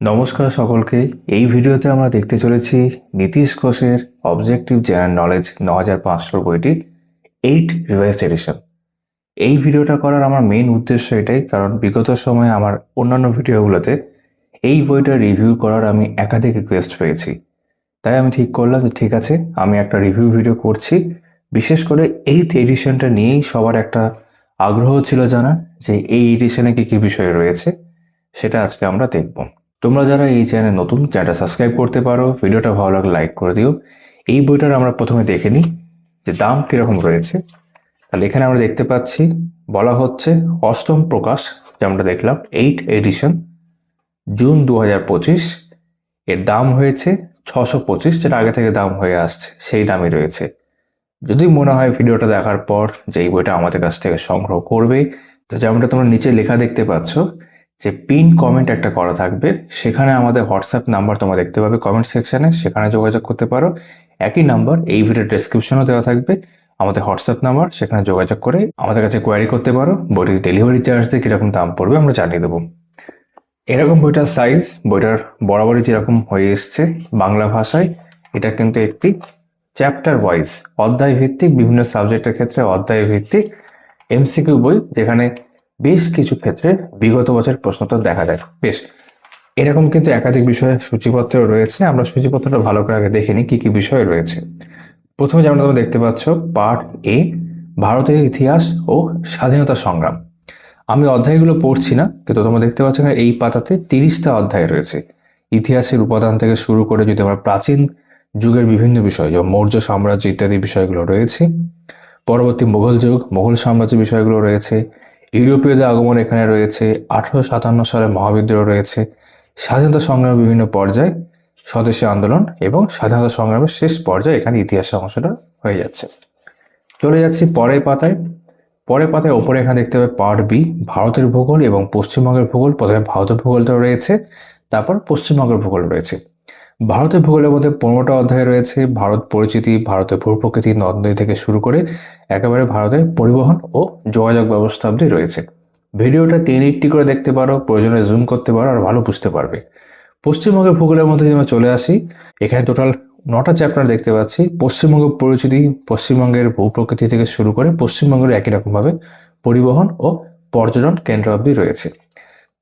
নমস্কার সকলকে। এই ভিডিওতে আমরা দেখতে চলেছি নীতিশ ঘোষের অবজেক্টিভ জেনারেল নলেজ 9500 বইটি 8 রিভাইজড এডিশন। এই ভিডিওটা করার আমার মেইন উদ্দেশ্য এটাই, কারণ বিগত সময়ে আমার অন্যান্য ভিডিওগুলোতে এই বইটা রিভিউ করার আমি একাধিক রিকোয়েস্ট পেয়েছি। তাই আমি ঠিক করলাম যে ঠিক আছে, আমি একটা রিভিউ ভিডিও করছি। বিশেষ করে 8th এডিশনটা নিয়েই সবার একটা আগ্রহ ছিল জানার যে এই এডিশনে কী কী বিষয় রয়েছে, সেটা আজকে আমরা দেখব। তোমরা যারা এই চ্যানেলে নতুন, চ্যানেলটা সাবস্ক্রাইব করতে পারো, ভিডিওটা ভালো লাগলে লাইক করে দিও। এই বইটার আমরা প্রথমে দেখে নিই যে দাম কীরকম রয়েছে। তাহলে এখানে আমরা দেখতে পাচ্ছি বলা হচ্ছে অষ্টম প্রকাশ, যেমনটা দেখলাম 8 এডিশন, জুন 2025। এর দাম হয়েছে 625, যেটা আগে থেকে দাম হয়ে আসছে সেই দামই রয়েছে। যদি মনে হয় ভিডিওটা দেখার পর যে এই বইটা আমাদের কাছ থেকে সংগ্রহ করবে, তো যেমনটা তোমরা নিচে লেখা দেখতে পাচ্ছ যে পিন কমেন্ট একটা করা থাকবে, সেখানে আমাদের হোয়াটসঅ্যাপ নাম্বার তোমরা দেখতে পাবে কমেন্ট সেকশনে, সেখানে যোগাযোগ করতে পারো। একই নাম্বার এই ভিডিওর ডেসক্রিপশনেও দেওয়া থাকবে আমাদের হোয়াটসঅ্যাপ নাম্বার, সেখানে যোগাযোগ করে আমাদের কাছে কোয়ারি করতে পারো। বইটির ডেলিভারি চার্জ দিয়ে কীরকম দাম পড়বে আমরা জানিয়ে দেবো। এরকম বইটার সাইজ, বইটার বরাবরই যেরকম হয়ে এসছে বাংলা ভাষায়, এটা কিন্তু একটি চ্যাপ্টার ওয়াইজ অধ্যায় ভিত্তিক, বিভিন্ন সাবজেক্টের ক্ষেত্রে অধ্যায় ভিত্তিক এমসিকিউ বই, যেখানে বেশ কিছু ক্ষেত্রে বিগত বছরের প্রশ্নটা দেখা যায়। বেশ এরকম কিন্তু একাধিক বিষয়ের সূচিপত্র রয়েছে। আমরা সূচিপত্রটা ভালো করে আগে দেখে নিই কী কী বিষয় রয়েছে। প্রথমে যেমন তোমরা দেখতে পাচ্ছ পার্ট এ, ভারতের ইতিহাস ও স্বাধীনতা সংগ্রাম। আমি অধ্যায়গুলো পড়ছি না, কিন্তু তোমরা দেখতে পাচ্ছ না এই পাতাতে 30টা অধ্যায় রয়েছে। ইতিহাসের উপাদান থেকে শুরু করে যদি আমরা প্রাচীন যুগের বিভিন্ন বিষয়, যেমন মৌর্য সাম্রাজ্য ইত্যাদি বিষয়গুলো রয়েছে, পরবর্তী মুঘল যুগ, মুঘল সাম্রাজ্য বিষয়গুলো রয়েছে, ইউরোপীয়দের আগমন এখানে রয়েছে, 1857 সালে মহাবিদ্রোহ রয়েছে, স্বাধীনতা সংগ্রামের বিভিন্ন পর্যায়, স্বদেশী আন্দোলন এবং স্বাধীনতা সংগ্রামের শেষ পর্যায়ে এখানে ইতিহাসের অংশটা হয়ে যাচ্ছে। চলে যাচ্ছি পরের পাতায়। পরের পাতায় ওপরে এখানে দেখতে পাবে পার্ট বি, ভারতের ভূগোল এবং পশ্চিমবঙ্গের ভূগোল। প্রথমে ভারতের ভূগোলটা রয়েছে, তারপর পশ্চিমবঙ্গের ভূগোল রয়েছে। ভারতের ভূগোলের মধ্যে 15টা অধ্যায় রয়েছে। ভারত পরিচিতি, ভারতের ভূপ্রকৃতি, নদ নদী থেকে শুরু করে একেবারে ভারতের পরিবহন ও যোগাযোগ ব্যবস্থা অবধি রয়েছে। ভিডিওটা 1080 করে দেখতে পারো, প্রয়োজনে জুম করতে পারো, আর ভালো বুঝতে পারবে। পশ্চিমবঙ্গের ভূগোলের মধ্যে যদি আমরা চলে আসি, এখানে টোটাল 9টা চ্যাপ্টার দেখতে পাচ্ছি। পশ্চিমবঙ্গের পরিচিতি, পশ্চিমবঙ্গের ভূপ্রকৃতি থেকে শুরু করে পশ্চিমবঙ্গের একই রকমভাবে পরিবহন ও পর্যটন কেন্দ্র অবধি রয়েছে।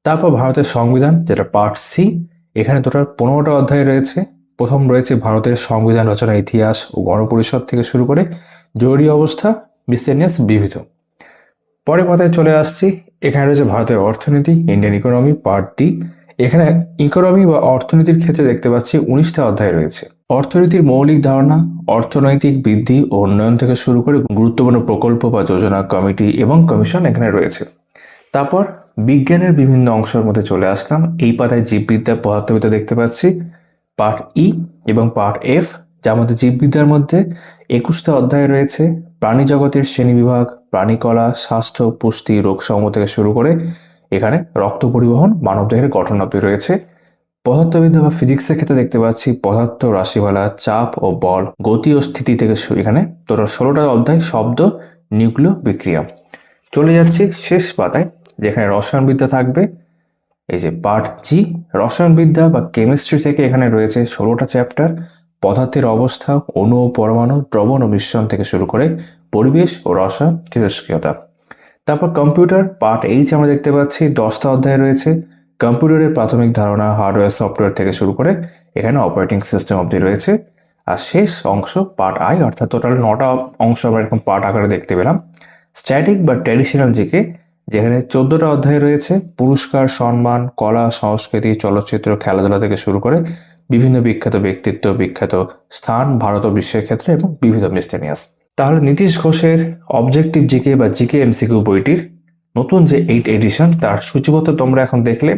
তারপর ভারতের সংবিধান, যেটা পার্ট সি, এখানে টোটাল 15টা অধ্যায় রয়েছে। প্রথম রয়েছে ভারতের সংবিধান রচনার ইতিহাস ও গণপরিষদ থেকে শুরু করে জরুরি অবস্থা, মিসেলিনিয়াস বিবিধ। পরের পাতায় চলে আসছি, এখানে রয়েছে ভারতের অর্থনীতি, ইন্ডিয়ান ইকোনমি, পার্ট ডি। এখানে ইকোনমি বা অর্থনীতির ক্ষেত্রে দেখতে পাচ্ছি 19টা অধ্যায় রয়েছে। অর্থনীতির মৌলিক ধারণা, অর্থনৈতিক বৃদ্ধি ও উন্নয়ন থেকে শুরু করে গুরুত্বপূর্ণ প্রকল্প বা যোজনা, কমিটি এবং কমিশন এখানে রয়েছে। তারপর বিজ্ঞানের বিভিন্ন অংশের মধ্যে চলে আসলাম। এই পাতায় জীববিদ্যা, পদার্থবিদ্যা দেখতে পাচ্ছি, পার্ট ই এবং পার্ট এফ, যার মধ্যে জীববিদ্যার মধ্যে 21টা অধ্যায় রয়েছে। প্রাণী জগতের শ্রেণীবিভাগ, প্রাণীকলা, স্বাস্থ্য, পুষ্টি, রোগ সমূহ থেকে শুরু করে এখানে রক্ত পরিবহন, মানবদেহের গঠন অবধি রয়েছে। পদার্থবিদ্যা বা ফিজিক্সের ক্ষেত্রে দেখতে পাচ্ছি পদার্থ, রাশিমালা, চাপ ও বল, গতি ও স্থিতি থেকে এখানে টোটাল 16টা অধ্যায়, শব্দ, নিউক্লিয় বিক্রিয়া। চলে যাচ্ছি শেষ পাতায়, যেখানে রসায়নবিদ্যা থাকবে। এই যে পার্ট জি, রসায়নবিদ্যা বা কেমিস্ট্রি থেকে এখানে রয়েছে 16টা চ্যাপ্টার। পদার্থের অবস্থা, অণু ও পরমাণু, দ্রবণ ও মিশ্রণ থেকে শুরু করে পরিবেশ ও রসায়ন তেজস্ক্রিয়তা। তারপর কম্পিউটার, পার্ট এইচ আমরা দেখতে পাচ্ছি 10টা অধ্যায় রয়েছে। কম্পিউটারের প্রাথমিক ধারণা, হার্ডওয়্যার, সফটওয়্যার থেকে শুরু করে এখানে অপারেটিং সিস্টেম অবধি রয়েছে। আর শেষ অংশ পার্ট আই, অর্থাৎ টোটাল 9টা অংশ আমরা এরকম পার্ট আকারে দেখতে পেলাম। স্ট্যাটিক বা ট্র্যাডিশনাল জিকে, যেখানে 14টা অধ্যায় রয়েছে। পুরস্কার, সম্মান, কলা, সংস্কৃতি, চলচ্চিত্র, খেলাধুলা থেকে শুরু করে বিভিন্ন বিখ্যাত ব্যক্তিত্ব, বিখ্যাত স্থান ভারত ও বিশ্বের ক্ষেত্রে এবং বিভিন্ন মিসলেনিয়াস। তাহলে নীতিশ ঘোষের অবজেক্টিভ জিকে বা জিকে এমসিকিউ বইটির নতুন যে 8 এডিশন, তার সূচিপত্র তোমরা এখন দেখলে।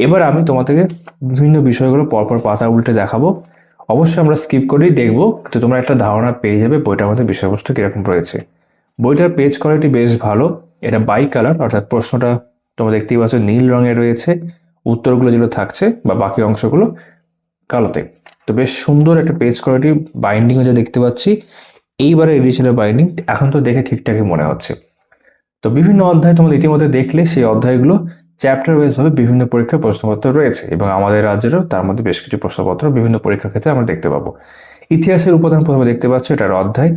এবার আমি তোমাদেরকে বিভিন্ন বিষয়গুলো পরপর পাতা উল্টে দেখাবো। অবশ্যই আমরা স্কিপ করেই দেখবো, তো তোমরা একটা ধারণা পেয়ে যাবে বইটার মধ্যে বিষয়বস্তু কিরকম রয়েছে। বইটার পেজ কোয়ালিটি বেশ ভালো। এটা বাই কালার, অর্থাৎ প্রশ্নটা তোমরা দেখতেই পাচ্ছ নীল রঙের রয়েছে, উত্তরগুলো যেগুলো থাকছে বা বাকি অংশগুলো কালোতে। তো বেশ সুন্দর একটা পেজ কোয়ালিটি। বাইন্ডিংও যা দেখতে পাচ্ছি, এইবারে এডিশনের বাইন্ডিং এখন তো দেখে ঠিকঠাকই মনে হচ্ছে। তো বিভিন্ন অধ্যায় তোমরা ইতিমধ্যে দেখলে, সেই অধ্যায়গুলো চ্যাপ্টার ওয়াইজ ভাবে বিভিন্ন পরীক্ষার প্রশ্নপত্র রয়েছে এবং আমাদের রাজ্যেরও তার মধ্যে বেশ কিছু প্রশ্নপত্র বিভিন্ন পরীক্ষার ক্ষেত্রে আমরা দেখতে পাবো। ইতিহাসের উপাদান প্রথমে দেখতে পাচ্ছ, এটার অধ্যায়,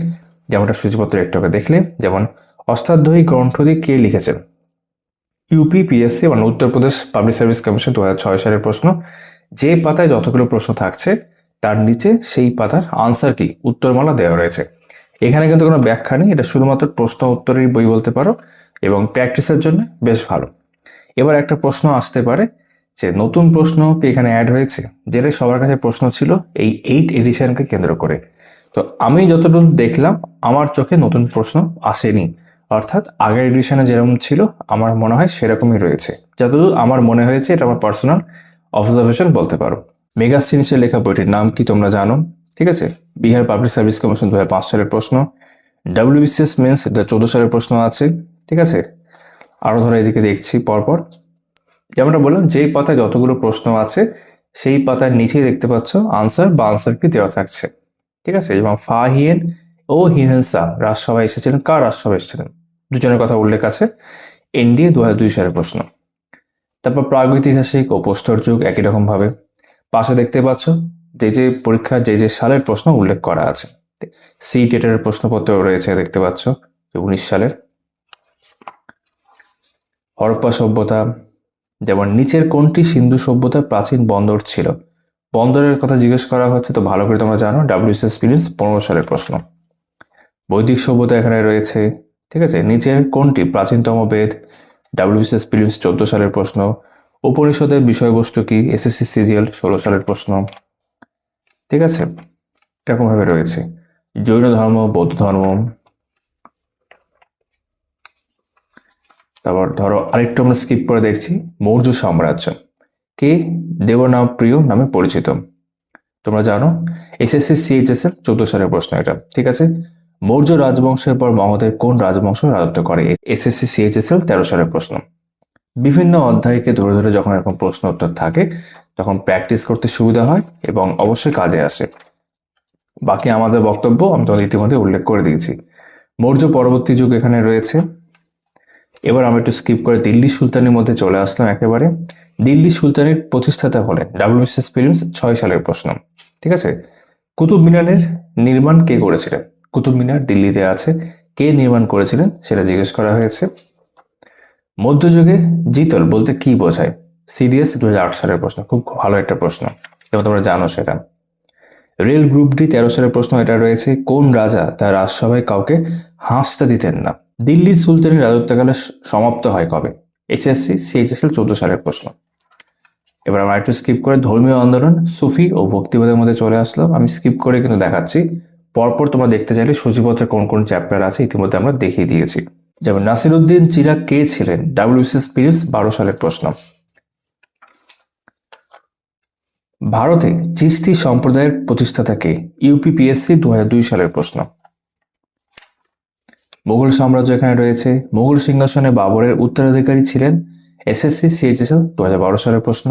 যেমনটা সূচিপত্র একটু আগে দেখলে, যেমন অষ্টাধ্যায়ী গ্রন্থটি কে লিখেছেন? ইউপিপিএসসি মানে উত্তরপ্রদেশ পাবলিক সার্ভিস কমিশন 2006 সালের প্রশ্ন। যে পাতায় যতগুলো প্রশ্ন থাকছে তার নিচে সেই পাতার আনসার কি উত্তরমালা দেওয়া রয়েছে। এখানে কিন্তু কোনো ব্যাখ্যা নেই, এটা শুধুমাত্র প্রশ্ন উত্তরের বই বলতে পারো এবং প্র্যাকটিসের জন্য বেশ ভালো। এবার একটা প্রশ্ন আসতে পারে যে নতুন প্রশ্ন কি এখানে অ্যাড হয়েছে, যেটা সবার কাছে প্রশ্ন ছিল এই 8 এডিশনকে কেন্দ্র করে। তো আমি যতটুকু দেখলাম আমার চোখে নতুন প্রশ্ন আসেনি, অর্থাৎ আগের এডিশনে যেরকম ছিল আমার মনে হয় সেরকমই রয়েছে। যতদূর আমার মনে হয়েছে, এটা আমার পার্সোনাল অবজারভেশন বলতে পারো। মেগাস্ট্রি নিচের লেখা বইটির নাম কি তোমরা জানো? ঠিক আছে, বিহার পাবলিক সার্ভিস কমিশন 2005 সালের প্রশ্ন। ডাব্লিউবিসিএস মেন্স 2014 সালের প্রশ্ন আছে। ঠিক আছে, আরো ধরো এদিকে দেখছি পরপর, যেমনটা বললাম যে পাতায় যতগুলো প্রশ্ন আছে সেই পাতার নিচেই দেখতে পাচ্ছ আনসার বা আনসার কি দেওয়া থাকছে। ঠিক আছে, যেমন ফা হিয়েন ও হিহেন্সা রাজসভায় এসেছিলেন, কার রাজসভায় এসেছিলেন? দুজনের কথা উল্লেখ আছে। এনডিএ 2002 সালের প্রশ্ন। তারপর প্রাগৈতিহাসিক ও প্রস্তর যুগ একই রকম ভাবে পাশে দেখতে পাচ্ছ যে পরীক্ষার যে সালের প্রশ্ন উল্লেখ করা আছে। সি টেটের প্রশ্নপত্র রয়েছে দেখতে পাচ্ছ 19 সালের। হরপ্পা সভ্যতা, যেমন নিচের কোনটি সিন্ধু সভ্যতার প্রাচীন বন্দর ছিল? বন্দরের কথা জিজ্ঞেস করা হচ্ছে, তো ভালো করে তোমরা জানো, ডাব্লিউএসএস প্রিলিমস 15 সালের প্রশ্ন। বৈদিক সভ্যতা এখানে রয়েছে। ঠিক আছে, নিচের কোনটি প্রাচীনতম বেদ? ডাব্লিউবিসিএস প্রিলিমস 14 সালের প্রশ্ন। উপনিষদের বিষয়বস্তু কি? এসএসসি সিরিয়াল 16 সালের প্রশ্ন। ঠিক আছে, এরকম ভাবে রয়েছে। জৈন ধর্ম, বৌদ্ধ ধর্ম। তারপর ধরো আরেকটু আমরা স্কিপ করে দেখছি, মৌর্য সাম্রাজ্য কে দেবনামপ্রিয় নামে পরিচিত? তোমরা জানো, এসএসসি সিএইচএসএল 14 সালের প্রশ্ন এটা। ঠিক আছে, মৌর্য রাজবংশের পর মগধের কোন রাজবংশ রাজত্ব করে? এসএসসি সিএইচএসএল 13 সালের প্রশ্ন। বিভিন্ন অধ্যায়কে ধরে ধরে যখন এরকম প্রশ্ন উত্তর থাকে তখন প্র্যাকটিস করতে সুবিধা হয় এবং অবশ্যই কাজে আসে। বাকি আমাদের বক্তব্য আমি তোমাদের ইতিমধ্যে উল্লেখ করে দিয়েছি। মৌর্য পরবর্তী যুগ এখানে রয়েছে। এবার আমরা একটু স্কিপ করে দিল্লি সুলতানির মধ্যে চলে আসলাম একেবারে। দিল্লি সুলতানের প্রতিষ্ঠাতা হলেন, ডাব্লিউবিসিএস প্রিলিমস 6 সালের প্রশ্ন। ঠিক আছে, কুতুব মিনারের নির্মাণ কে করেছিলেন? কুতুব মিনার দিল্লিতে আছে, কে নির্মাণ করেছিলেন সেটা জিজ্ঞেস করা হয়েছে। মধ্যযুগে জিতল বলতে কি বোঝায়? সিডিএস 2008 সালের প্রশ্ন, খুব ভালো একটা প্রশ্ন এবং তোমরা জানো সেটা। রেল গ্রুপ ডি 13 সালের প্রশ্ন এটা রয়েছে। কোন রাজা তার রাজসভায় কাউকে হাসতে দিতেন না? দিল্লি সুলতানি রাজত্বকালে সমাপ্ত হয় কবে? এসএসসি সিএইচএসএল 14 সালের প্রশ্ন। এবার আমরা একটু স্কিপ করে ধর্মীয় আন্দোলন, সুফি ও ভক্তিবাদের মধ্যে চলে আসলাম। আমি স্কিপ করে কিন্তু দেখাচ্ছি, পরপর তোমরা দেখতে চাইলে সূচিপত্রে কোন কোন চ্যাপ্টার আছে ইতিমধ্যে আমরা দেখিয়ে দিয়েছি। যেমন নাসিরুদ্দিন চিরাগ কে ছিলেন? ডাব্লিউবিসিএস প্রিলিমস 12 সালের প্রশ্ন। ভারতে চিশতি সম্প্রদায়ের প্রতিষ্ঠাতা কে? ইউপিপিএসসি 2002 সালের প্রশ্ন। মুঘল সাম্রাজ্য এখানে রয়েছে। মুঘল সিংহাসনে বাবরের উত্তরাধিকারী ছিলেন? এসএসসি সিএইচএসএল 2012 সালের প্রশ্ন।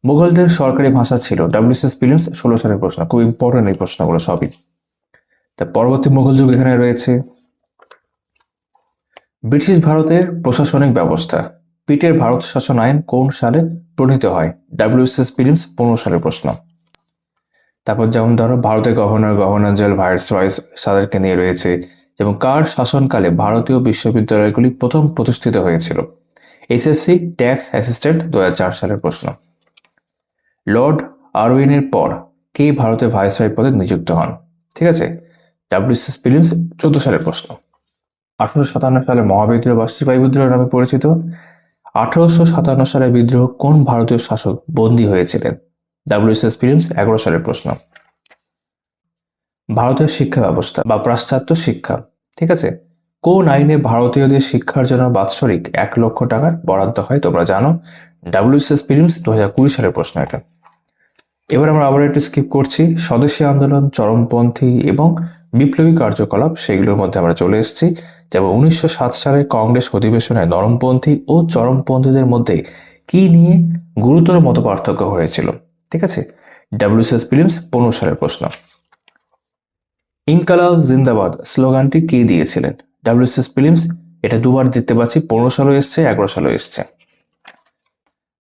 মুঘলদের সরকারি ভাষা ছিল? ডাব্লিউবিসিএস প্রিলিমস 16 সালের প্রশ্ন। খুব ইম্পর্টেন্ট এই প্রশ্নগুলো সবই। তার পরবর্তী মুঘল যুগ এখানে রয়েছে। ব্রিটিশ ভারতের প্রশাসনিক ব্যবস্থা, পিটের ভারত শাসন আইন কোন সালে প্রণীত হয়? ডাব্লিউবিসিএস প্রিলিমস 15 সালের প্রশ্ন। তারপর যেমন ধরো ভারতের গভর্নর, গভর্নর জেনারেল, ভাইসরয়েস তাদেরকে নিয়ে রয়েছে। যেমন কার শাসনকালে ভারতীয় বিশ্ববিদ্যালয়গুলি প্রথম প্রতিষ্ঠিত হয়েছিল? এসএসসি ট্যাক্স অ্যাসিস্ট্যান্ট 2004 সালের প্রশ্ন। লর্ড আরউইনের পর কে ভারতের ভাইসরয় পদে নিযুক্ত হন? ঠিক আছে, ডাব্লিউবিসিএস প্রিলিমস 14 সালের প্রশ্ন। 1857 সালে মহাবিদ্রোহ বা সিপাহী বিদ্রোহ নামে পরিচিত। 1857 সালে বিদ্রোহ কোন ভারতীয় শাসক বন্দী হয়েছিলেন? ডাব্লিউবিসিএস প্রিলিমস 11 সালের প্রশ্ন। ভারতের শিক্ষা ব্যবস্থা বা পাশ্চাত্য শিক্ষা, ঠিক আছে, কোন আইনে ভারতীয়দের শিক্ষার জন্য বাৎসরিক 1 লক্ষ টাকার বরাদ্দ হয়? তোমরা জানো, ডাব্লিউবিসিএস প্রিলিমস 2020 সালের প্রশ্ন এটা। এবার আমরা আবার একটু স্কিপ করছি। স্বদেশী আন্দোলন, চরমপন্থী এবং বিপ্লবী কার্যকলাপ, সেগুলোর মধ্যে আমরা চলে এসেছি। যেমন 1907 সালের কংগ্রেস অধিবেশনে নরমপন্থী ও চরমপন্থীদের মধ্যে কি নিয়ে গুরুতর মতপার্থক্য হয়েছিল? ঠিক আছে, ডাব্লিউবিসিএস প্রিলিমস 15 সালের প্রশ্ন। ইনকালাব জিন্দাবাদ স্লোগানটি কে দিয়েছিলেন? ডাব্লিউবিসিএস প্রিলিমস এটা দুবার দিতে পারছি, 15 সালও এসছে, 11 সালও এসছে।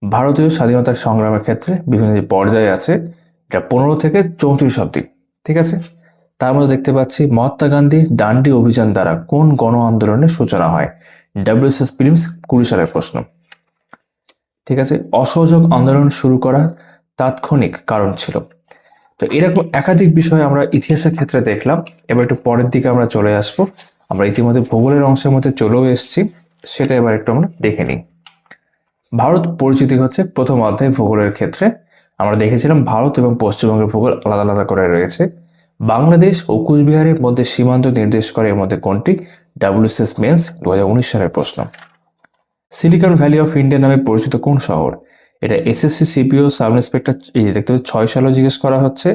ভারতীয় স্বাধীনতার সংগ্রামের ক্ষেত্রে বিভিন্ন যে পর্যায়ে আছে, এটা 15 থেকে 34 অব্দি। ঠিক আছে, তার মধ্যে দেখতে পাচ্ছি মহাত্মা গান্ধীর ডান্ডি অভিযান দ্বারা কোন গণ আন্দোলনের সূচনা হয়? ডাব্লিউএসএস প্রিলিমস 20 সালের প্রশ্ন। ঠিক আছে, অসহযোগ আন্দোলন শুরু করার তাৎক্ষণিক কারণ ছিল। তো এরকম একাধিক বিষয় আমরা ইতিহাসের ক্ষেত্রে দেখলাম। এবার একটু পরের দিকে আমরা চলে আসবো। আমরা ইতিমধ্যে ভূগোলের অংশের মধ্যে চলেও এসেছি, সেটা এবার একটু আমরা দেখে নিই। ভারত পরিচিতি হচ্ছে প্রথম অধ্যায় ভূগোলের ক্ষেত্রে। আমরা দেখেছিলাম ভারত এবং পশ্চিমবঙ্গের ভূগোল আলাদা আলাদা করে রয়েছে। বাংলাদেশ ও কুচবিহারের মধ্যে সীমান্ত নির্দেশ করে এর মধ্যে কোনটি? ডাব্লিউএসএস মেন্স 2019 সালের প্রশ্ন। সিলিকন ভ্যালি অফ ইন্ডিয়া নামে পরিচিত কোন শহর? এটা এসএসসি সিপিও সাব ইন্সপেক্টর এই দেখতে 6 সালেও জিজ্ঞেস করা হচ্ছে।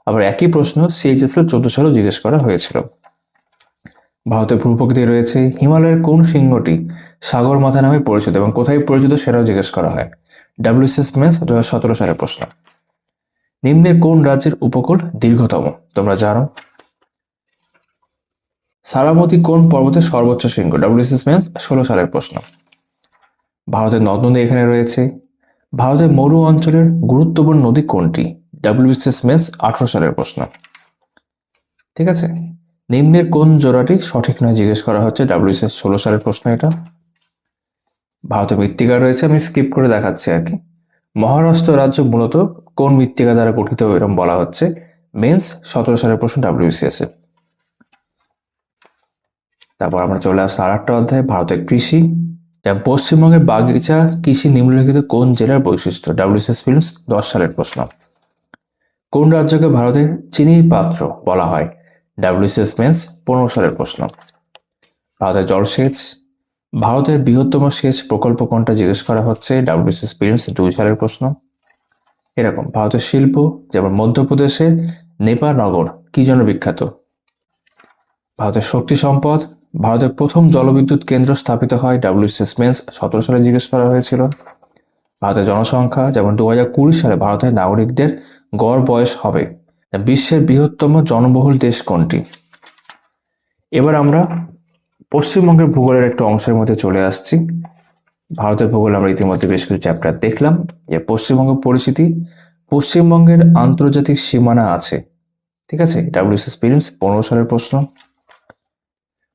আবার একই প্রশ্ন সিএইচএসএল 14 সালেও জিজ্ঞেস করা হয়েছিল। ভারতের ভূপ্রকৃতি রয়েছে হিমালয়ের কোন শৃঙ্গটি সাগর মাথা নামে পরিচিত এবং কোথায় পরিচিত সেটাও জিজ্ঞেস করা হয়। ডাব্লিউএসএস মেন্স 2017 সালের প্রশ্ন। নিম্নের কোন রাজ্যের উপকূল দীর্ঘতম? তোমরা জানো। সারামতি কোন পর্বতের সর্বোচ্চ শৃঙ্গ? ডাব্লিউএসএস মেন্স 16 সালের প্রশ্ন। ভারতের নদ নদী এখানে রয়েছে। ভারতের মরু অঞ্চলের গুরুত্বপূর্ণ নদী কোনটি? ডাব্লিউএসএস মেন্স 18 সালের প্রশ্ন। ঠিক আছে, নিম্নের কোন জোড়াটি সঠিক নয় জিজ্ঞেস করা হচ্ছে? ডাব্লিউএসএস 16 সালের প্রশ্ন এটা। ভারতের মৃত্তিকা রয়েছে, আমি স্কিপ করে দেখাচ্ছি আর কি। মহারাষ্ট্র রাজ্য মূলত কোন মৃত্তিকা দ্বারা গঠিত এরকম বলা হচ্ছে? মেন্স 17 সালের প্রশ্ন ডাব্লিউবিসিএস এ। তারপর আমরা চলে আসছি আরেকটা অধ্যায়, ভারতের কৃষি। পশ্চিমবঙ্গের বাগিচা কৃষি নিম্নলিখিত কোন জেলার বৈশিষ্ট্য? ডাব্লিউএসএস ফিল্মস 10 সালের প্রশ্ন। কোন রাজ্যকে ভারতের চিনির পাত্র বলা হয়? ডাব্লিউএসএস মেন্স 15 সালের প্রশ্ন। ভারতের জলসেচ। ভারতের বৃহত্তম সেচ প্রকল্প কোনটা জিজ্ঞেস করা হচ্ছে? ডাব্লিউএসএস ফিল্মস 2 সালের প্রশ্ন। এরকম ভারতের শিল্প, যেমন মধ্যপ্রদেশে নেপানগর কি জন্য বিখ্যাত? ভারতের শক্তি সম্পদ। ভারতের প্রথম জলবিদ্যুৎ কেন্দ্র স্থাপিত হয় ডাব্লিউএসএস মেন্স 17 সালে জিজ্ঞেস করা হয়েছিল। ভারতের জনসংখ্যা, যেমন 2020 সালে ভারতের নাগরিকদের গড় বয়স হবে। বিশ্বের বৃহত্তম জনবহুল দেশ কোনটি? এবার আমরা পশ্চিমবঙ্গের ভূগোলের একটু অংশের মধ্যে চলে আসছি। ভারতের ভূগোল আমরা ইতিমধ্যে বেশ কিছু চ্যাপ্টার দেখলাম। যে পশ্চিমবঙ্গ পরিচিতি, পশ্চিমবঙ্গের আন্তর্জাতিক সীমানা আছে। ঠিক আছে, ডাব্লিউএসএস প্রিলিমস 15 সালের প্রশ্ন।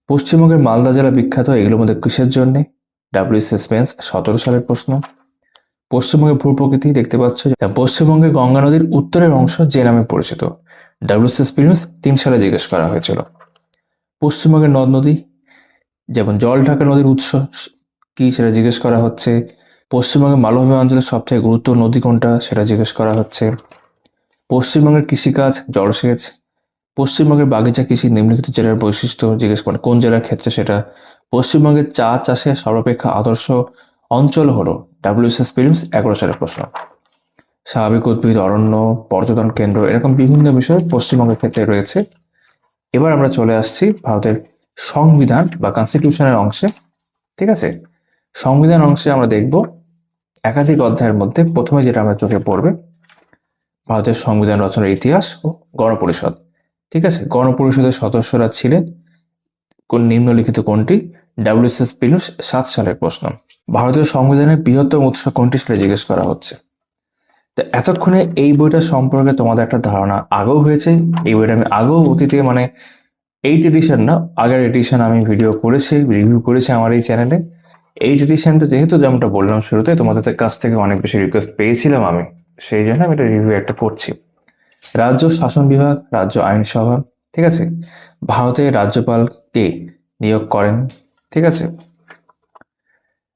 পশ্চিমবঙ্গের মালদা জেলা বিখ্যাত এগুলোর মধ্যে কিসের জন্য? ডাব্লিউএসএস মেন্স 17 সালের প্রশ্ন। পশ্চিমবঙ্গের ভূপ্রকৃতি দেখতে পাচ্ছ, পশ্চিমবঙ্গের গঙ্গা নদীর উত্তরের অংশ যে নামে পরিচিত। ডাব্লিউএসএস প্রিলিমস 3 সালে জিজ্ঞেস করা হয়েছিল। পশ্চিমবঙ্গের নদ নদী, যেমন জলঢাকা নদীর উৎস কি সেটা জিজ্ঞেস করা হচ্ছে। পশ্চিমবঙ্গের মালভূমি অঞ্চলের সবথেকে গুরুত্বপূর্ণ নদী কোনটা সেটা জিজ্ঞেস করা হচ্ছে। পশ্চিমবঙ্গের কৃষিকাজ, জলসেচ। পশ্চিমবঙ্গের বাগিচা কৃষি নিম্নলিখিত জেলার বৈশিষ্ট্য জিজ্ঞেস করে কোন জেলার ক্ষেত্রে সেটা। পশ্চিমবঙ্গের চা চাষের সর্বাপেক্ষা আদর্শ অঞ্চল হলো। ডাব্লিউএসএস প্রিলিমস 11 সালের প্রশ্ন। স্বাভাবিক উদ্ভিদ, অরণ্য, পর্যটন কেন্দ্র, এরকম বিভিন্ন বিষয় পশ্চিমবঙ্গের ক্ষেত্রে রয়েছে। এবার আমরা চলে আসছি ভারতের সংবিধান বা কনস্টিটিউশনের অংশে। ঠিক আছে, সংবিধান অংশে আমরা দেখব একাধিক অধ্যায়ের মধ্যে প্রথমে যেটা আমরা চোখে পড়বে, ভারতের সংবিধান রচনার ইতিহাস ও গণপরিষদ। ঠিক আছে, গণপরিষদের সদস্যরা ছিলেন কোন নিম্নলিখিত কোনটি? ডাব্লিউএসএস প্রিলিমস 7 সালের প্রশ্ন। ভারতীয় সংবিধানের বৃহত্তম উৎস কোনটি সেটা জিজ্ঞেস করা হচ্ছে। তো এতক্ষণে এই বইটা সম্পর্কে তোমাদের একটা ধারণা আগেও হয়েছে। এই বইটা আমি আগেও অতীতে মানে 8 এডিশন না, আগের এডিশন আমি ভিডিও করেছি, রিভিউ করেছি আমার এই চ্যানেলে। 8 এডিশনটা যেহেতু যেমনটা বললাম শুরুতে, তোমাদের কাছ থেকে অনেক বেশি রিকোয়েস্ট পেয়েছিলাম আমি, সেই জন্য আমি এটা রিভিউ একটা করছি। রাজ্য শাসন বিভাগ, রাজ্য আইনসভা। ঠিক আছে, ভারতের রাজ্যপাল কে নিয়োগ করেন? ঠিক আছে,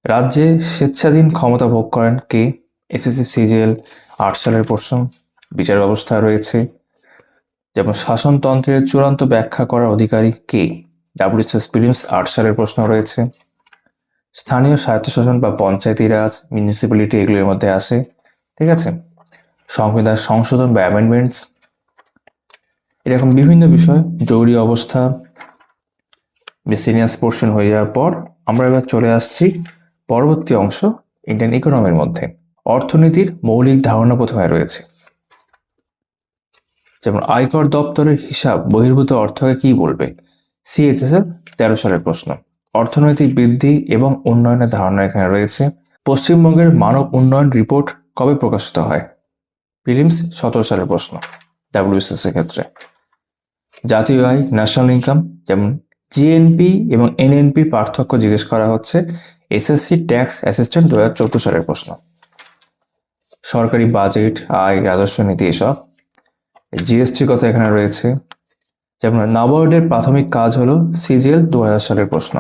রাজ্যে স্বেচ্ছাধীন ক্ষমতা ভোগ করেন কে? এসএসসি সিজিএল 8 সালের প্রশ্ন। বিচার ব্যবস্থা রয়েছে, যেমন শাসনতন্ত্রের চূড়ান্ত ব্যাখ্যা করার অধিকারী কে? ডাব্লিউএসএস প্রিলিমস 8 সালের প্রশ্ন রয়েছে। স্থানীয় স্বায়ত্তশাসন বা পঞ্চায়েতি রাজ, মিউনিসিপ্যালিটি এগুলোর মধ্যে আসে। ঠিক আছে, সংবিধান সংশোধন বা অ্যামেন্ডমেন্টস, এরকম বিভিন্ন বিষয়। জরুরি অবস্থা, মিসেলিনিয়াস পোর্শন হয়ে যাওয়ার পর আমরা এবার চলে আসছি পরবর্তী অংশ, ইন্ডিয়ান ইকোনমির মধ্যে। অর্থনীতির মৌলিক ধারণা প্রথমে রয়েছে, যেমন আয়কর দপ্তরের হিসাব বহির্ভূত অর্থকে কি বলবে? সিএইচএসএল 13 সালের প্রশ্ন। অর্থনৈতিক বৃদ্ধি এবং উন্নয়নের ধারণা এখানে রয়েছে। পশ্চিমবঙ্গের মানব উন্নয়ন রিপোর্ট কবে প্রকাশিত হয়? প্রিলিমস 17 সালের প্রশ্ন ডাব্লিউবিসিএস এর ক্ষেত্রে। জাতীয় আয় ন্যাশনাল ইনকাম, যেমন জিএনপি এবং এনএনপি পার্থক্য জিজ্ঞেস করা হচ্ছে, এসএসসি ট্যাক্স অ্যাসিস্ট্যান্ট 2014 সালের প্রশ্ন। সরকারি বাজেট, আয়, রাজস্ব নীতি এসব। জিএসটির কথা এখানে রয়েছে, যেমন নাবার্ডের প্রাথমিক কাজ হলো সিজিএল 2000 সালের প্রশ্ন।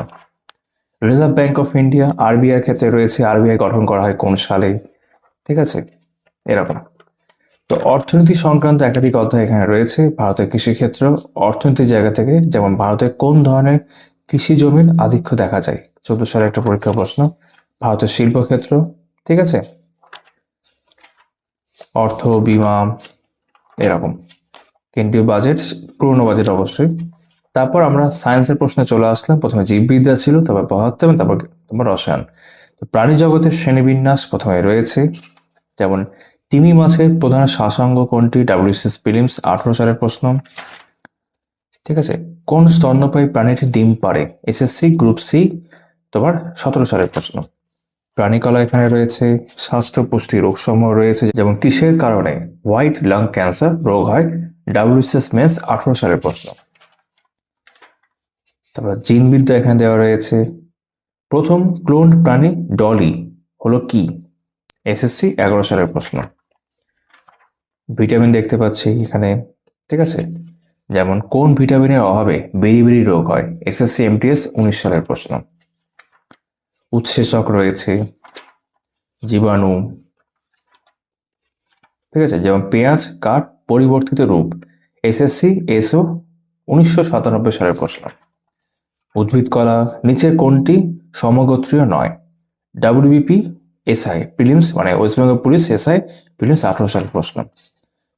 Reserve bank of India RBI ক্ষেত্রে রয়েছে, আরবিআই গঠন করা হয় কোন সালে, ঠিক আছে, এরকম। তো অর্থনীতি সংক্রান্ত একাধিক অধ্যায় এখানে রয়েছে। ভারতের কৃষিক্ষেত্র অর্থনীতির জায়গা থেকে, যেমন ভারতে কোন ধরনের কৃষি জমির আধিক্য দেখা যায়, 14 সালের একটা পরীক্ষা প্রশ্ন। ভারতের শিল্পক্ষেত্র, ঠিক আছে, অর্থ, বীমা, এরকম। কেন্দ্রীয় বাজেট, পুরনো বাজেট অবশ্যই। তারপর আমরা সায়েন্সের প্রশ্নে চলে আসলাম। প্রথমে জীববিদ্যা ছিল, তারপর পদার্থ এবং তারপর তোমার রসায়ন। প্রাণী জগতের শ্রেণীবিন্যাস প্রথমে রয়েছে, যেমন তিমি মাছের প্রধান শ্বাসাঙ্গ কোনটি, ডাব্লিউবিসিএস প্রিলিমস 18 সালের প্রশ্ন, ঠিক আছে। কোন স্তন্যপায়ী প্রাণীটি ডিম পাড়ে, এসএসসি গ্রুপ সি তোমার 17 সালের প্রশ্ন। প্রাণীকলা এখানে রয়েছে, স্বাস্থ্য পুষ্টি রোগসমূহ রয়েছে, যেমন কিসের কারণে হোয়াইট লাং ক্যান্সার রোগ হয়, ডাব্লিউবিসিএস মেন্স 18 সালের প্রশ্ন। তারপর জিনবিদ্যা এখানে দেওয়া রয়েছে। প্রথম ক্লোন প্রাণী ডলি হলো কি, এসএসসি 11 সালের প্রশ্ন। ভিটামিন দেখতে পাচ্ছি এখানে, ঠিক আছে, যেমন কোন ভিটামিনের অভাবে বেরি রোগ হয়, এসএসসি এমটিএস 19 সালের প্রশ্ন। উৎসেচক রয়েছে, জীবাণু, ঠিক আছে, যেমন পেঁয়াজ কাঠ পরিবর্তিত রূপ, এসএসসি এসও 1997 সালের প্রশ্ন। উদ্ভিদ কলা নিচের কোনটি সমগোত্রীয় নয়, ডাব্লিউবিপি এসআই প্রিলিমস মানে West Bengal police SI prelims 18 সালের প্রশ্ন।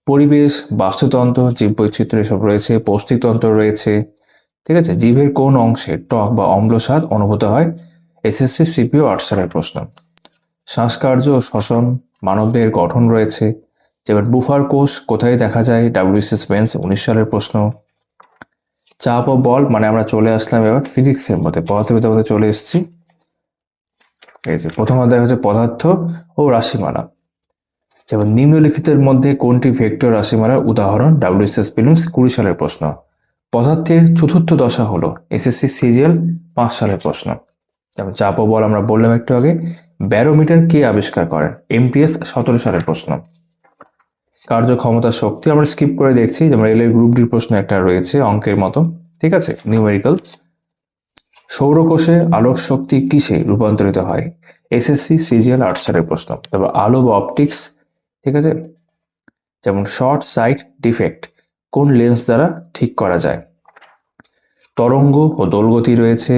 পরিবেশ, বাস্তুতন্ত্র, জীববৈচিত্র্য এসব রয়েছে, পৌষ্টিকতন্ত্র রয়েছে, ঠিক আছে। জীবের কোন অংশে টক বা অম্ল স্বাদ অনুভূত হয়, এসএসসি সিপিও 8 সালের প্রশ্ন। শ্বাসকার্য ও শ্বসন, মানবদেহের গঠন রয়েছে, যেমন বুফার কোষ কোথায় দেখা যায়, ডাব্লিউবিসিএস মেন্স 19 সালের প্রশ্ন। চাপ ও বল মানে আমরা চলে আসলাম এবার ফিজিক্সের মধ্যে, পদার্থবিদ্যার মধ্যে চলে এসেছি। এই যে প্রথম অধ্যায় হচ্ছে পদার্থ ও রাশিমালা, যেমন নিম্নলিখিতের মধ্যে কোনটি ভেক্টর রাশিমালার উদাহরণ, ডাব্লিউবিসিএস প্রিলিমস 20 সালের প্রশ্ন। পদার্থের চতুর্থ দশা হলো, এসএসসি সিজিএল 5 সালের প্রশ্ন। যেমন চাপ ও বল আমরা বললাম একটু আগে। ব্যারোমিটার কে আবিষ্কার করেন, এমটিএস 17 সালের প্রশ্ন। কার্যক্ষমতা শক্তি আমরা স্কিপ করে দেখছি, যেমন রেলের গ্রুপ ডি প্রশ্ন একটা রয়েছে অঙ্কের মতো, ঠিক আছে, নিউমেরিক্যাল। সৌরকোষে আলোক শক্তি কিসে রূপান্তরিত হয়, এসএসসি সিজিএল 8 সালের প্রশ্ন। তারপর আলো বা অপটিক্স, ঠিক আছে, যেমন শর্ট সাইট ডিফেক্ট কোন লেন্স দ্বারা ঠিক করা যায়। তরঙ্গ ও দোলগতি রয়েছে।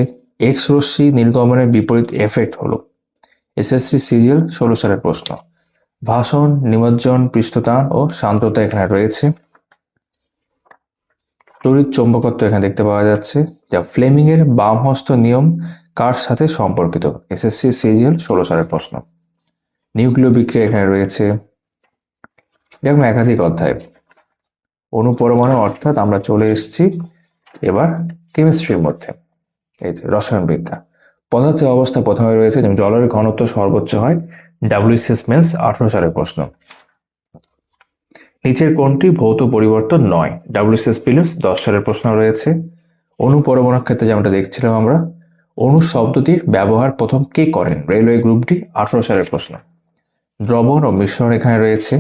এক্স রশ্মি নির্গমনের বিপরীত এফেক্ট হলো, এসএসসি সিজিএল 16 সালের প্রশ্ন। ভাষণ, নিমজ্জন, পৃষ্ঠটান ও সান্দ্রতা এখানে রয়েছে। তড়িৎ চৌম্বকত্ব এখানে দেখতে পাওয়া যাচ্ছে, যা ফ্লেমিং এর বামহস্ত নিয়ম কার সাথে সম্পর্কিত, এসএসসি সিজিএল 16 সালের প্রশ্ন। নিউক্লিয় বিক্রিয়া এখানে রয়েছে, এরকম একাধিক অধ্যায়। অনুপরমাণু অর্থাৎ আমরা চলে এসেছি এবার কেমিস্ট্রির মধ্যে, এই যে রসায়নবিদ্যা। পদার্থের অবস্থা প্রথমে রয়েছে, যেমন জলের ঘনত্ব সর্বোচ্চ হয়, ডাব্লিউবিসিএস মেন্স 18 সালের প্রশ্ন। নিচের কোনটি ভৌত পরিবর্তন নয়, ডাব্লিউবিসিএস প্রিলিমস 10 সালের প্রশ্ন রয়েছে। অনুপরমাণুর ক্ষেত্রে যেমনটা দেখছিলাম আমরা, অণু শব্দটির ব্যবহার প্রথম কে করেন, রেলওয়ে গ্রুপ ডি 18 সালের প্রশ্ন। দ্রবণ ও মিশ্রণ এখানে রয়েছে,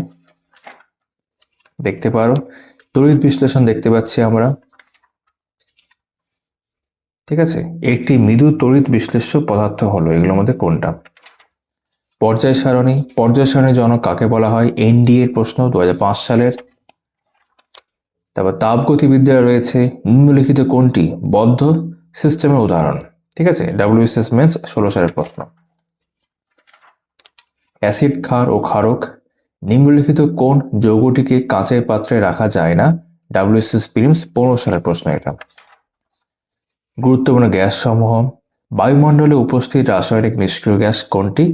দেখতে পারো। তড়িৎ বিশ্লেষণ দেখতে পাচ্ছি আমরা, ঠিক আছে। একটি মৃদু তড়িৎ বিশ্লেষ্য পদার্থ হলো এগুলোর মধ্যে কোনটা। পর্যায় সারণী জনক কাকে বলা হয়, এনডিএ এর প্রশ্ন 2005 সালের। তারপর তাপগতিবিদ্যা রয়েছে, নিম্নলিখিত কোনটি বদ্ধ সিস্টেমের উদাহরণ, ঠিক আছে, ডাব্লিউবিসিএস মেন্স 16 সালের প্রশ্ন। অ্যাসিড, ক্ষার ও ক্ষারক, নিম্নলিখিত কোন যৌগটিকে কাঁচের পাত্রে রাখা যায় না, ডাব্লিউবিসিএস প্রিলিমস 15 সালের প্রশ্ন এটা। গুরুত্বপূর্ণ গ্যাস সমূহ, বায়ুমণ্ডলে উপস্থিত রাসায়নিক নিষ্ক্রিয় গ্যাস কোনটি,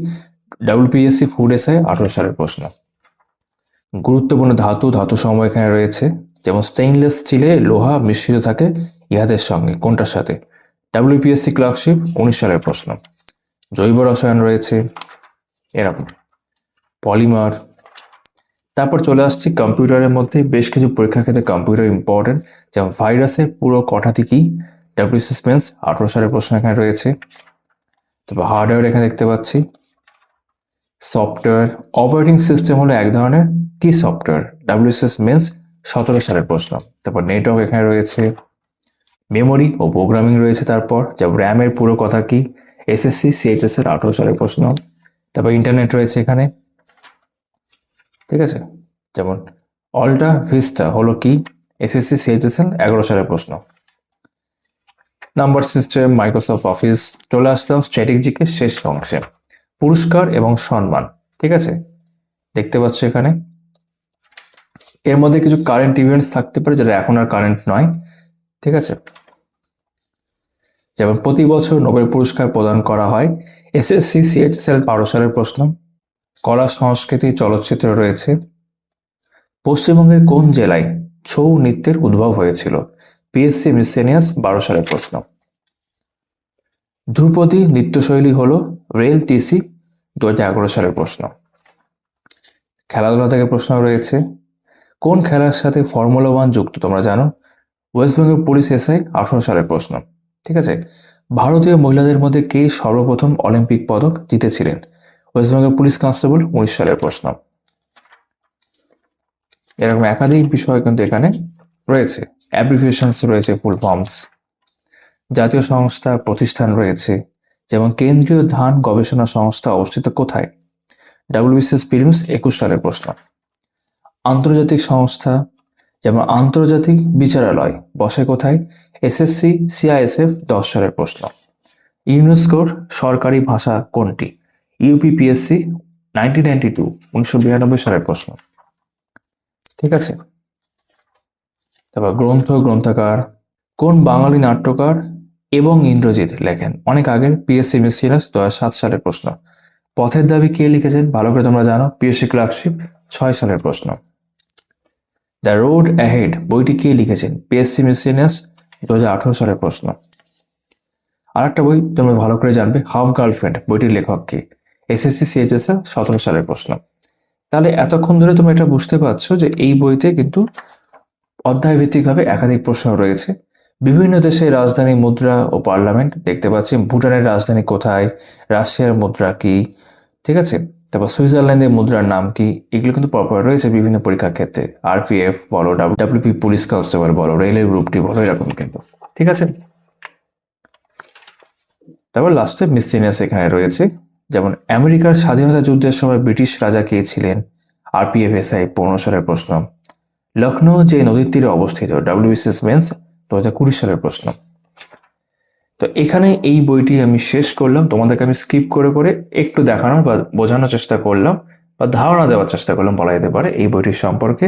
ডাব্লিউপিএসসি ফুড এসআই 18 সালের প্রশ্ন। গুরুত্বপূর্ণ ধাতু সমূহ এখানে রয়েছে, যেমন স্টেইনলেস স্টিলে লোহা মিশ্রিত থাকে ইহাদের সঙ্গে, কোনটার সাথে, ডাব্লিউপিএসসি ক্লার্কশিপ 19 সালের প্রশ্ন। জৈব রসায়ন রয়েছে, এরকম পলিমার। তারপর চলে আসছি কম্পিউটারের মধ্যে বেশ কিছু পরীক্ষার ক্ষেত্রে কম্পিউটার ইম্পর্টেন্ট, যেমন ভাইরাসের পুরো কথাটি কি, ডাব্লিউসি মেন্স 18 সালের প্রশ্ন এখানে রয়েছে। তারপর হার্ডওয়্যার এখানে দেখতে পাচ্ছি। সফটওয়্যার, অপারেটিং সিস্টেম হলো এক ধরনের কি সফটওয়্যার, ডাব্লিউসি মেন্স 17 সালের প্রশ্ন। তারপর নেটওয়ার্ক এখানে রয়েছে। মেমোরি ও প্রোগ্রামিং রয়েছে। তারপর যেমন র্যামের পুরো কথা কি, এসএসসি সিএইচএস এর 18 সালের প্রশ্ন। তারপর ইন্টারনেট রয়েছে এখানে, ঠিক আছে, যেমন অল্টা ভিস্টা হলো কি, এসএসসি সিএইচএস এর 11 সালের প্রশ্ন। Number system, Microsoft office. চলে আসলাম স্ট্র্যাটেজিকে শেষ অংশে, পুরস্কার এবং সম্মান। ঠিক আছে, দেখতে পাচ্ছ এখানে এর মধ্যে কিছু কারেন্ট ইভেন্টস থাকতে পারে যেটা এখন আর কারেন্ট নয়। ঠিক আছে, যেমন প্রতি বছর নোবেল পুরস্কার প্রদান করা হয়, এসএসসি সিএইচএস এর 12 সালের প্রশ্ন। কলা সংস্কৃতি চলচ্চিত্র রয়েছে। পশ্চিমবঙ্গের কোন জেলায় ছৌ নৃত্যের উদ্ভব হয়েছিল, পিএসসি মিসেলিনিয়াস 12 সালের প্রশ্ন। ধ্রুপদী নৃত্যশৈলী হলো রেল টিসি 2011 সালের প্রশ্ন। খেলাধুলা থেকে প্রশ্ন রয়েছে, কোন খেলার সাথে ফর্মুলা 1 যুক্ত তোমরা জানো, ওয়েস্ট বেঙ্গল পুলিশ এসআই 18 সালের প্রশ্ন। ঠিক আছে, ভারতীয় মহিলাদের মধ্যে কে সর্বপ্রথম অলিম্পিক পদক জিতেছিলেন, ওয়েস্ট বেঙ্গল পুলিশ কনস্টেবল 19 সালের প্রশ্ন। এরকম একাধিক বিষয় কিন্তু এখানে রয়েছে, অ্যাব্রিভিয়েশনস রয়েছে, ফুল ফর্মস। জাতীয় সংস্থা প্রতিষ্ঠান রয়েছে, যেমন কেন্দ্রীয় ধান গবেষণা সংস্থা অবস্থিত কোথায়, ডাব্লিউবিসিএস প্রিলিমস 21 সালের প্রশ্ন। আন্তর্জাতিক সংস্থা, যেমন আন্তর্জাতিক বিচারালয় বসে কোথায়, এসএসসি সিআইএসএফ 10 সালের প্রশ্ন। ইউনেস্কোর সরকারি ভাষা কোনটি, ইউপিপিএসসি 1992 সালের প্রশ্ন। ঠিক আছে, তারপর গ্রন্থ গ্রন্থাকার, কোন বাঙালি নাট্যকার এবং ইন্দ্রজিৎ লেখেন, অনেক আগের, পিএসসি মিসেলিনিয়াস 2007 সালের প্রশ্ন। পথের দাবি কে লিখেছেন, ভালো করে তোমরা জানো, পিএসসি ক্লার্কশিপ 6 সালের প্রশ্ন। দ্য রোড অ্যাহেড বইটি কে লিখেছেন, পিএসসি মিসেলিনিয়াস 2018 সালের প্রশ্ন। আর একটা বই তোমরা ভালো করে জানবে, হাফ গার্লফ্রেন্ড বইটির লেখক কে, এসএসসি সিএইচএস 17 সালের প্রশ্ন। তাহলে এতক্ষণ ধরে তোমরা এটা বুঝতে পারছো যে এই বইতে কিন্তু অধ্যায়ভিত্তিকভাবে একাধিক প্রশ্ন রয়েছে। বিভিন্ন দেশের রাজধানী, মুদ্রা ও পার্লামেন্ট দেখতে পাচ্ছি, ভুটানের রাজধানী কোথায়, রাশিয়ার মুদ্রা কি, ঠিক আছে, তারপর সুইজারল্যান্ডের মুদ্রার নাম কি, এগুলো কিন্তু পরপর রয়েছে বিভিন্ন পরীক্ষার ক্ষেত্রে, আরপিএফ বলো, ডাব্লিউপি পুলিশ কনস্টেবল বলো, রেলের গ্রুপটি বলো, এরকম কিন্তু, ঠিক আছে। তারপর লাস্টে মিসেলিনিয়াস এখানে রয়েছে, যেমন আমেরিকার স্বাধীনতা যুদ্ধের সময় ব্রিটিশ রাজা কে ছিলেন, আরপিএফ এসআই 15 সালের প্রশ্ন। লখনৌ যে নদীর তীরে অবস্থিত, ডাব্লিউবিসিএস মেন্স 2020 সালের প্রশ্ন। তো এখানে এই বইটি আমি শেষ করলাম, তোমাদেরকে আমি স্কিপ করে করে একটু দেখানোর বা বোঝানোর চেষ্টা করলাম বা ধারণা দেওয়ার চেষ্টা করলাম বলা যেতে পারে এই বইটির সম্পর্কে।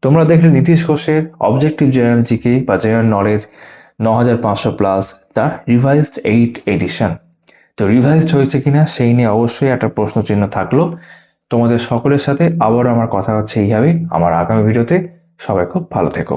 তোমরা দেখলে নীতিশ ঘোষের অবজেক্টিভ জেনারেল জিকে বা জেনারেল নলেজ 9500+ তার রিভাইজড 8 এডিশন। তো রিভাইজড হয়েছে কিনা সেই নিয়ে অবশ্যই একটা প্রশ্নচিহ্ন থাকলো। তোমাদের সকলের সাথে আবারও আমার কথা হচ্ছে এইভাবেই আমার আগামী ভিডিওতে। সবাই খুব ভালো থেকো।